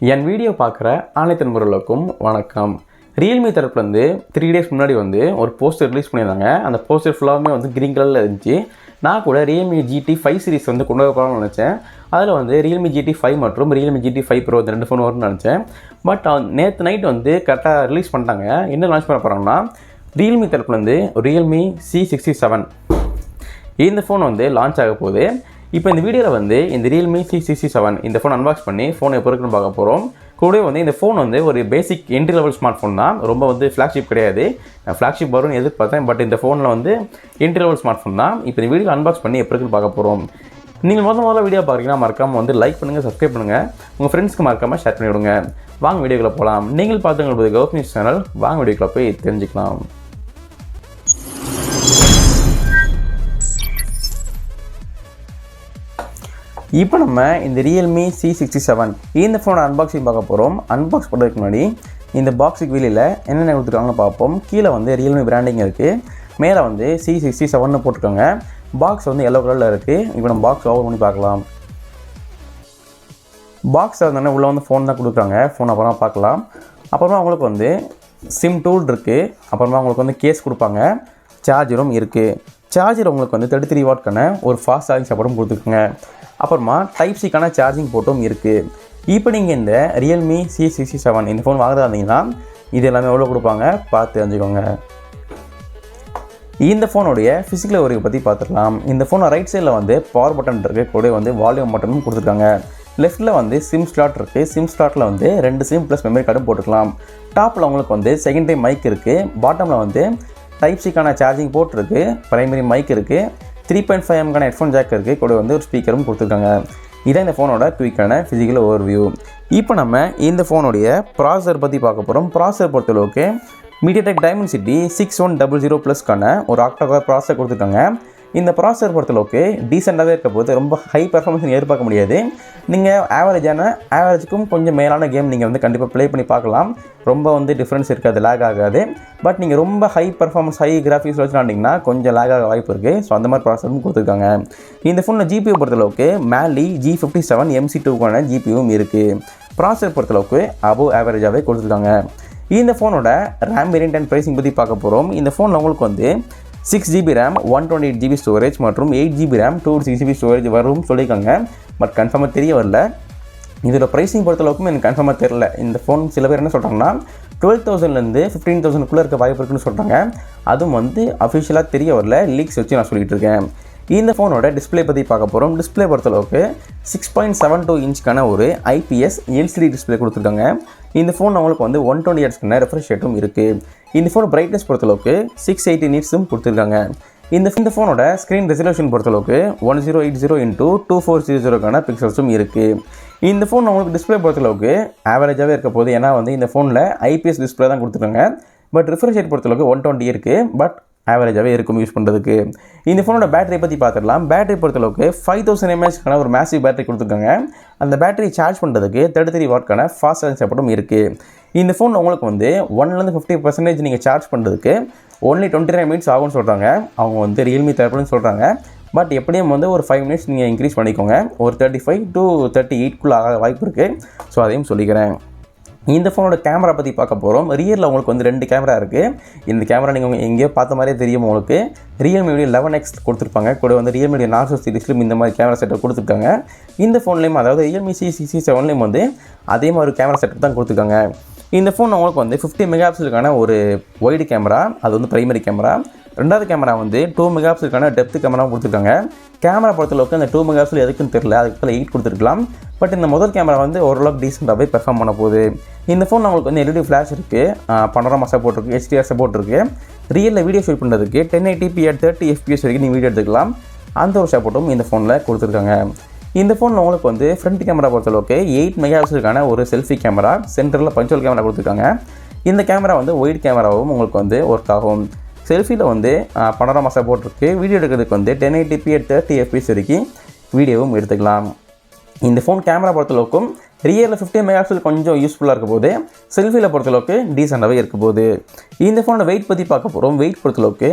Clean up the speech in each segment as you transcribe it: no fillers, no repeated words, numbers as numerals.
என் video பார்க்குற அனைத்து நண்பர்களுக்கும் வணக்கம். Realme தரப்புலேருந்து 3 days முன்னாடி வந்து ஒரு போஸ்டர் ரிலீஸ் பண்ணியிருந்தாங்க. அந்த போஸ்டர் ஃபுல்லாகவே வந்து க்ரீன் கலரில் இருந்துச்சு. நான் கூட Realme GT 5 சீரிஸ் வந்து கொண்டு வரலாம்னு நினச்சேன். அதில் வந்து Realme GT 5 மற்றும் Realme GT 5 Pro இந்த 2 ஃபோன் வரும்னு நினச்சேன். பட் நேற்று நைட் வந்து கரெக்டாக ரிலீஸ் பண்ணிட்டாங்க. என்ன லான்ச் பண்ண போகிறாங்கன்னா Realme தரப்புலேருந்து Realme C67 இந்த ஃபோன் வந்து லான்ச் ஆக போகுது. இப்போ இந்த வீடியோவில் வந்து இந்த Realme C67 இந்த ஃபோன் அன்பாக்ஸ் பண்ணி ஃபோனை எப்போ இருக்குன்னு பார்க்க போகிறோம். கூடவே வந்து இந்த ஃபோன் வந்து ஒரு பேசிக் என்ட்ரி லெவல் ஸ்மார்ட் ஃபோன் தான். ரொம்ப வந்து ஃப்ளாக்ஷிப் கிடையாது. நான் ஃப்ளாக்ஷிப் வரும்னு எதிர்பார்த்தேன். பட் இந்த ஃபோனில் வந்து என்ட்ரி லெவல் ஸ்மார்ட் ஃபோன் தான். இப்போ இந்த வீடியோ அன்பாக்ஸ் பண்ணி எப்போ இருக்குன்னு பார்க்க போகிறோம். நீங்கள் முதல்ல வீடியோ பார்க்குறீங்கன்னா மறக்காமல் வந்து லைக் பண்ணுங்கள், சப்ஸ்கிரைப் பண்ணுங்கள், உங்கள் ஃப்ரெண்ட்ஸ்க்கு மறக்காமல் ஷேர் பண்ணி விடுங்க. வாங்க வீடியோக்குள்ளே போகலாம். நீங்கள் பார்த்துங்களுக்கு கௌதம் சேனல். வாங்க வீடியோக்குள்ளே போய் தெரிஞ்சுக்கலாம். இப்போ நம்ம இந்த Realme C67 இந்த ஃபோனை அன்பாக்சிங் பார்க்க போகிறோம். அன்பாக்ஸ் பண்ணுறதுக்கு முன்னாடி இந்த பாக்ஸுக்கு வெளியில் என்னென்ன கொடுத்துருக்காங்கன்னு பார்ப்போம். கீழே வந்து Realme பிராண்டிங் இருக்குது. மேலே வந்து C67 போட்டிருக்காங்க. பாக்ஸ் வந்து எல்லோ கலரில் இருக்குது. இப்போ நம்ம பாக்ஸ் ஓப்பன் பண்ணி பார்க்கலாம். பாக்ஸ் வந்தோடனே உள்ளே வந்து ஃபோன் தான் கொடுக்குறாங்க. ஃபோன் அப்புறமா பார்க்கலாம். அப்புறமா அவங்களுக்கு வந்து சிம் டூல் இருக்குது. அப்புறமா அவங்களுக்கு வந்து கேஸ் கொடுப்பாங்க. சார்ஜரும் இருக்குது. சார்ஜர் உங்களுக்கு வந்து 33 வாட்க்கான ஒரு ஃபாஸ்ட் சார்ஜிங் சப்போர்ட்டும் கொடுத்துருக்குங்க. அப்புறமா டைப் சிக்கான சார்ஜிங் போர்ட்டும் இருக்குது. இப்போ நீங்கள் இந்த Realme C67 இந்த ஃபோன் வாங்குறதா இருந்தீங்கன்னா இது எல்லாமே எவ்வளோ கொடுப்பாங்க பார்த்து தெரிஞ்சுக்கோங்க. இந்த ஃபோனுடைய ஃபிசிக்கல் ஓரியை பற்றி பார்த்துக்கலாம். இந்த ஃபோனை ரைட் சைடில் வந்து பவர் பட்டன் இருக்குது. கூட வந்து வால்யூம் பட்டனும் கொடுத்துருக்காங்க. லெஃப்ட்டில் வந்து சிம் ஸ்லாட் இருக்குது. சிம் ஸ்லாட்டில் வந்து 2 சிம் ப்ளஸ் மெமரி கார்டும் போட்டுக்கலாம். டாப்பில் உங்களுக்கு வந்து செகண்டரி மைக் இருக்குது. பாட்டமில் வந்து டைப் சிக்கான சார்ஜிங் போர்ட் இருக்குது. பிரைமரி மைக் இருக்குது. 3.5 mm ஹெட்ஃபோன் ஜாக் இருக்குது. கூட வந்து ஒரு ஸ்பீக்கரும் கொடுத்துருக்காங்க. இதான் இந்த ஃபோனோட குயிக்கான ஃபிசிக்கல் ஓவர்வியூ. இப்போ நம்ம இந்த ஃபோனுடைய ப்ராசஸர் பற்றி பார்க்க போகிறோம். ப்ராசஸர் பொறுத்தளவுக்கு MediaTek Dimensity 6100+க்கான ஒரு ஆக்டோகோர் ப்ராசஸர் கொடுத்துருக்காங்க. இந்த ப்ராசஸர் பொறுத்தளவுக்கு டீசெண்டாகவே இருக்க போது ரொம்ப ஹை பர்ஃபார்மன்ஸ் எதிர்பார்க்க முடியாது. நீங்கள் ஆவரேஜுக்கும் கொஞ்சம் மேலான கேம் நீங்கள் வந்து கண்டிப்பாக ப்ளே பண்ணி பார்க்கலாம். ரொம்ப வந்து டிஃப்ரென்ஸ் இருக்காது, லேக் ஆகாது. பட் நீங்கள் ரொம்ப ஹை பர்ஃபார்மன்ஸ் ஹை கிராஃபிக்ஸ் வச்சுலாண்டிங்கன்னா கொஞ்சம் லேக் ஆக வாய்ப்பு இருக்குது. ஸோ அந்த மாதிரி ப்ராசஸரும் கொடுத்துருக்காங்க. இந்த ஃபோனில் ஜிபியூ பொறுத்தளவுக்கு Mali G57 MC2க்கான ஜிபியும் இருக்குது. ப்ராசஸர் பொறுத்தளவுக்கு அபோவ் ஆவரேஜாகவே கொடுத்துருக்காங்க. இந்த ஃபோனோட ரேம் வேரியன்ட் அண்ட் ப்ரைஸிங் பற்றி பார்க்க போகிறோம். இந்த ஃபோனில் உங்களுக்கு வந்து 6GB RAM 128GB ஸ்டோரேஜ் மற்றும் 8GB RAM 256GB ஸ்டோரேஜ் வரும் சொல்லியிருக்காங்க. பட் கன்ஃபார்மாக தெரிய வரல. இதோட ப்ரைஸிங் பொறுத்தளவுக்கும் எனக்கு கன்ஃபார்மாக தெரியல. இந்த ஃபோன் சில பேர் என்ன சொல்கிறாங்கன்னா 12,000லேருந்து 15,000க்குள்ளே இருக்க வாய்ப்பு இருக்குன்னு சொல்கிறாங்க. அதுவும் வந்து அஃபிஷியலாக தெரிய வரல. லீக்ஸ் வச்சு நான் சொல்லிகிட்டு இருக்கேன். இந்த ஃபோனோட டிஸ்பிளே பற்றி பார்க்க போகிறோம். டிஸ்பிளே பொறுத்தளவுக்கு 6.72 இன்ச்சுக்கான ஒரு IPS LCD டிஸ்பிளே கொடுத்துருக்காங்க. இந்த ஃபோன் அவங்களுக்கு வந்து 120 ஹெர்ட்ஸ்க்கான ரெஃப்ரெஷ் ரேட்டும் இருக்குது. இந்த ஃபோன் பிரைட்னஸ் பொறுத்தளவுக்கு 680 nitsம் கொடுத்துருக்காங்க. இந்த ஃபோனோட ஸ்க்ரீன் ரெசல்யூஷன் பொறுத்தளவுக்கு 1080x2400க்கான பிக்சல்ஸும் இருக்குது. இந்த ஃபோன் அவங்களுக்கு டிஸ்பிளே பொறுத்தளவுக்கு ஆவரேஜாகவே இருக்க போது. ஏன்னா வந்து இந்த ஃபோனில் IPS டிஸ்பிளே தான் கொடுத்துருக்காங்க. பட் ரெஃப்ரெஷ் ரேட் பொறுத்தளவுக்கு 120 இருக்குது. பட் ஆவரேஜாகவே இருக்கும் யூஸ் பண்ணுறதுக்கு. இந்த ஃபோனோட பேட்டரி பற்றி பார்த்துடலாம். பேட்டரி பொறுத்தளவுக்கு 5000 mAhக்கான ஒரு மேசிவ் பேட்டரி கொடுத்துருக்காங்க. அந்த பேட்டரி சார்ஜ் பண்ணுறதுக்கு 33 வாட்க்கான ஃபாஸ்ட் சார்ஜிங் சப்போர்ட்டும் இருக்குது. இந்த ஃபோன் உங்களுக்கு வந்து 1லேருந்து 50% நீங்கள் சார்ஜ் பண்ணுறதுக்கு only 29 minutes ஆகும்னு சொல்கிறாங்க. அவங்க வந்து Realme தரப்புன்னு சொல்கிறாங்க. பட் எப்படியும் வந்து ஒரு 5 minutes நீங்கள் இன்க்ரீஸ் பண்ணிக்கோங்க. ஒரு 35 to 38க்குள்ளே ஆக வாய்ப்பு இருக்குது. ஸோ அதையும் சொல்லிக்கிறேன். இந்த ஃபோனோட கேமரா பற்றி பார்க்க போகிறோம். ரியரில் உங்களுக்கு வந்து 2 கேமரா இருக்குது. இந்த கேமரா நீங்கள் எங்கேயோ பார்த்த மாதிரியே தெரியும் உங்களுக்கு. Realme 11X கொடுத்துருப்பாங்க. கூட வந்து Realme நார்சோ சீரிஸ்லையும் இந்த மாதிரி கேமரா செட்டப் கொடுத்துருக்காங்க. இந்த ஃபோன்லேயும் அதாவது Realme C67லேயும் வந்து அதே மாதிரி கேமரா செட்டப் தான் கொடுத்துருக்காங்க. இந்த ஃபோன் உங்களுக்கு வந்து 50 மெகாபிக்சலுக்கான ஒரு ஒய்டு கேமரா, அது வந்து பிரைமரி கேமரா. ரெண்டாவது கேமரா வந்து 2 மெகாபிக்சலுக்கான டெப்த் கேமராவும் கொடுத்துருக்காங்க. கேமரா பொறுத்தளவுக்கு அந்த 2 மெகாபிக்சல் எதுக்குன்னு தெரியல. அதுக்கு 8 கொடுத்துருக்கலாம். பட் இந்த முதல் கேமரா வந்து ஓரளவுக்கு டீசெண்டாகவே பெர்ஃபார்ம் பண்ண போகுது. இந்த ஃபோன் உங்களுக்கு வந்து LED ஃப்ளாஷ் இருக்குது. பனோரமா சப்போர்ட் இருக்குது. HDR சப்போர்ட் இருக்குது. ரியலில் வீடியோ ஷூட் பண்ணுறதுக்கு 1080p at 30 fps வரைக்கும் நீங்கள் வீடியோ எடுத்துக்கலாம். அந்த ஒரு சப்போர்ட்டும் இந்த ஃபோனில் கொடுத்துருக்காங்க. இந்த ஃபோனில் உங்களுக்கு வந்து ஃப்ரண்ட் கேமரா பொறுத்தளவுக்கு 8 மெகாபிக்சலுக்கான ஒரு செல்ஃபி கேமரா, சென்டரில் பஞ்சுவல் கேமரா கொடுத்துருக்காங்க. இந்த கேமரா வந்து ஒயிட் கேமராவும் உங்களுக்கு வந்து ஒர்க் ஆகும். செல்ஃபியில் வந்து பனோரமா சப்போர்ட் இருக்குது. வீடியோ எடுக்கிறதுக்கு வந்து 1080p at 30 fps வரைக்கும் வீடியோவும் எடுத்துக்கலாம். இந்த ஃபோன் கேமரா பொறுத்தளவுக்கும் ரியரில் 50 மெகாபிக்சல் கொஞ்சம் யூஸ்ஃபுல்லாக இருக்க போது. செல்ஃபியில் பொறுத்தளவுக்கு டீசெண்டாகவே இருக்க போது. இந்த ஃபோனோட வெயிட் பற்றி பார்க்க போகிறோம். வெயிட் பொறுத்தளவுக்கு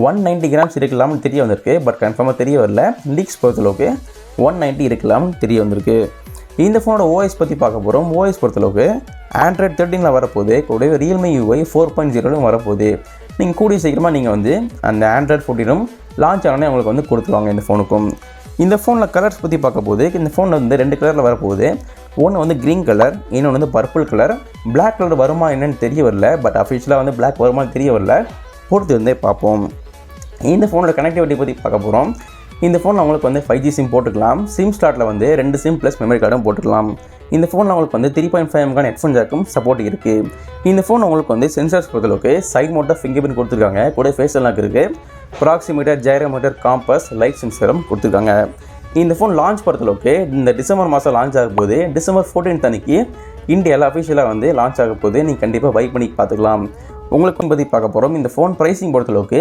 190 grams இருக்கலாம்னு தெரிய வந்திருக்கு. பட் கன்ஃபார்மாக தெரிய வரல. லீக்ஸ் பொறுத்தளவுக்கு 190 இருக்கலாம்னு தெரிய வந்திருக்கு. இந்த ஃபோனோட ஓஎஸ் பற்றி பார்க்க போகிறோம். ஓஎஸ் பொறுத்தளவுக்கு ஆண்ட்ராய்ட் 13 வரப்போகுது, கூடவே Realme UI 4.0 வரப்போகுது. நீங்கள் கூடிய சீக்கிரமாக நீங்கள் வந்து அந்த ஆண்ட்ராய்ட் 14 லான்ச் ஆனே உங்களுக்கு வந்து கொடுத்துருவாங்க இந்த ஃபோனுக்கும். இந்த ஃபோனில் கலர்ஸ் பற்றி பார்க்க போகுது. இந்த ஃபோனில் வந்து 2 கலரில் வரப்போகுது. ஒன்று வந்து க்ரீன் கலர், இன்னொன்று வந்து பர்பிள் கலர். பிளாக் கலர் வருமா என்னன்னு தெரிய வரல, பட் அஃபிஷியலாக வந்து பிளாக் வருமானு தெரிய வரல, பொறுத்து வந்து பார்ப்போம். இந்த ஃபோனோட கனெக்டிவிட்டி பற்றி பார்க்க போகிறோம். இந்த ஃபோனில் உங்களுக்கு வந்து 5G சிம் போட்டுக்கலாம். சிம் ஸ்லாட்டில் வந்து 2 சிம் ப்ளஸ் மெமரி கார்டும் போட்டுக்கலாம். இந்த ஃபோனில் உங்களுக்கு வந்து 3.5mm ஹெட்ஃபோன் ஜாக்கும் சப்போர்ட் இருக்குது. இந்த ஃபோன் உங்களுக்கு வந்து சென்சார்ஸ் பொறுத்தளவுக்கு சைட் மோட்டாக ஃபிங்கர் பிரிண்ட் கொடுத்துருக்காங்க, கூட ஃபேஸ் அன்லாக் இருக்குது. ப்ராக்சிமீட்டர், ஜைரோமீட்டர், காம்பஸ், லைட் சென்சரும் கொடுத்துருக்காங்க. இந்த ஃபோன் லான்ச் பொறுத்தளவுக்கு இந்த டிசம்பர் மாதம் லான்ச் ஆக போகுது. டிசம்பர் 14 அன்னைக்கு இந்தியாவில் அஃபிஷியலாக வந்து லான்ச் ஆக போகுது. நீங்கள் கண்டிப்பாக பை பண்ணி பார்த்துக்கலாம். உங்களுக்கு பற்றி பார்க்க போகிறோம். இந்த ஃபோன் ப்ரைஸிங் பொறுத்தளவுக்கு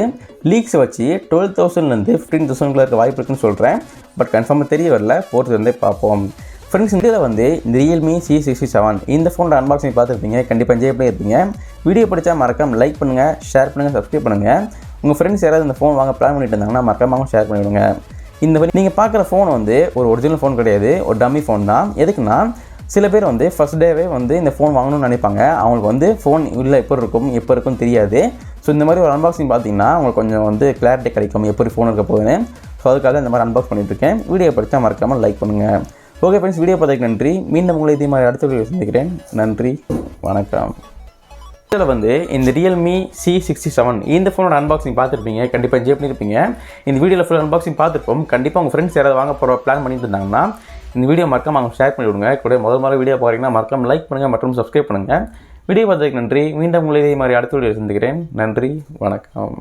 லீக்ஸை வச்சு 12,000லேருந்து 15,000 இருக்க வாய்ப்பு இருக்குன்னு சொல்கிறேன், பட் கன்ஃபார்மாக தெரிய வரல, போகிறது வந்து பார்ப்போம். ஃப்ரெண்ட்ஸ், இதில் வந்து இந்த Realme C67 இந்த ஃபோனோட அன்பாக்சிங் பார்த்துருப்பீங்க, கண்டிப்பாக என்ஜாய் பண்ணி இருப்பீங்க. வீடியோ பிடிச்சா மறக்காம லைக் பண்ணுங்கள், ஷேர் பண்ணுங்கள், சப்ஸ்கிரைப் பண்ணுங்கள். உங்கள் ஃப்ரெண்ட்ஸ் யாராவது இந்த ஃபோன் வாங்க பிளான் பண்ணிட்டு இருந்தாங்கன்னா மறக்காம ஷேர் பண்ணிவிடுங்க. இந்த மாதிரி நீங்கள் பார்க்குற ஃபோன் வந்து ஒரு ஒரிஜினல் ஃபோன் கிடையாது, ஒரு டம்மி ஃபோன் தான். எதுக்குன்னா சில பேர் வந்து ஃபஸ்ட் டேவே வந்து இந்த ஃபோன் வாங்கணும்னு நினைப்பாங்க. அவங்களுக்கு வந்து ஃபோன் இல்லை எப்போ இருக்குன்னு தெரியாது. ஸோ இந்த மாதிரி ஒரு அன்பாக்சிங் பார்த்தீங்கன்னா உங்களுக்கு கொஞ்சம் வந்து கிளாரிட்டி கிடைக்கும் எப்படி ஃபோன் இருக்க போகுதுன்னு. ஸோ அதுக்காக இந்த மாதிரி அன்பாக்ஸ் பண்ணிட்டுருக்கேன். வீடியோ படித்தா மறக்காமல் லைக் பண்ணுங்கள். ஓகே ஃப்ரெண்ட்ஸ், வீடியோ பார்த்ததுக்கு நன்றி. மீண்டும் உங்களை இதே மாதிரி அடுத்த வீடியோ சந்திக்கிறேன். நன்றி, வணக்கம். இதில் வந்து இந்த Realme C67 இந்த ஃபோனோட அன்பாக்சிங் பார்த்துருப்பீங்க, கண்டிப்பாக என்ஜாய் பண்ணியிருப்பீங்க. இந்த வீடியோவில் ஃபுல் அன்பாக்சிங் பார்த்துருப்போம். கண்டிப்பாக உங்கள் ஃப்ரெண்ட்ஸ் யாராவது வாங்க போகிற பிளான் பண்ணிட்டு இருந்தாங்கன்னா இந்த வீடியோ மறக்காம அவங்க ஷேர் பண்ணி விடுங்க. கூட முதல் வீடியோ பார்க்குறீங்கன்னா மறக்காம லைக் பண்ணுங்கள் மற்றும் சப்ஸ்கிரைப் பண்ணுங்கள். வீடியோ பார்த்ததுக்கு நன்றி. மீண்டும் உங்களை இதே மாதிரி அடுத்த வீடியோ சந்திக்கிறேன். நன்றி, வணக்கம்.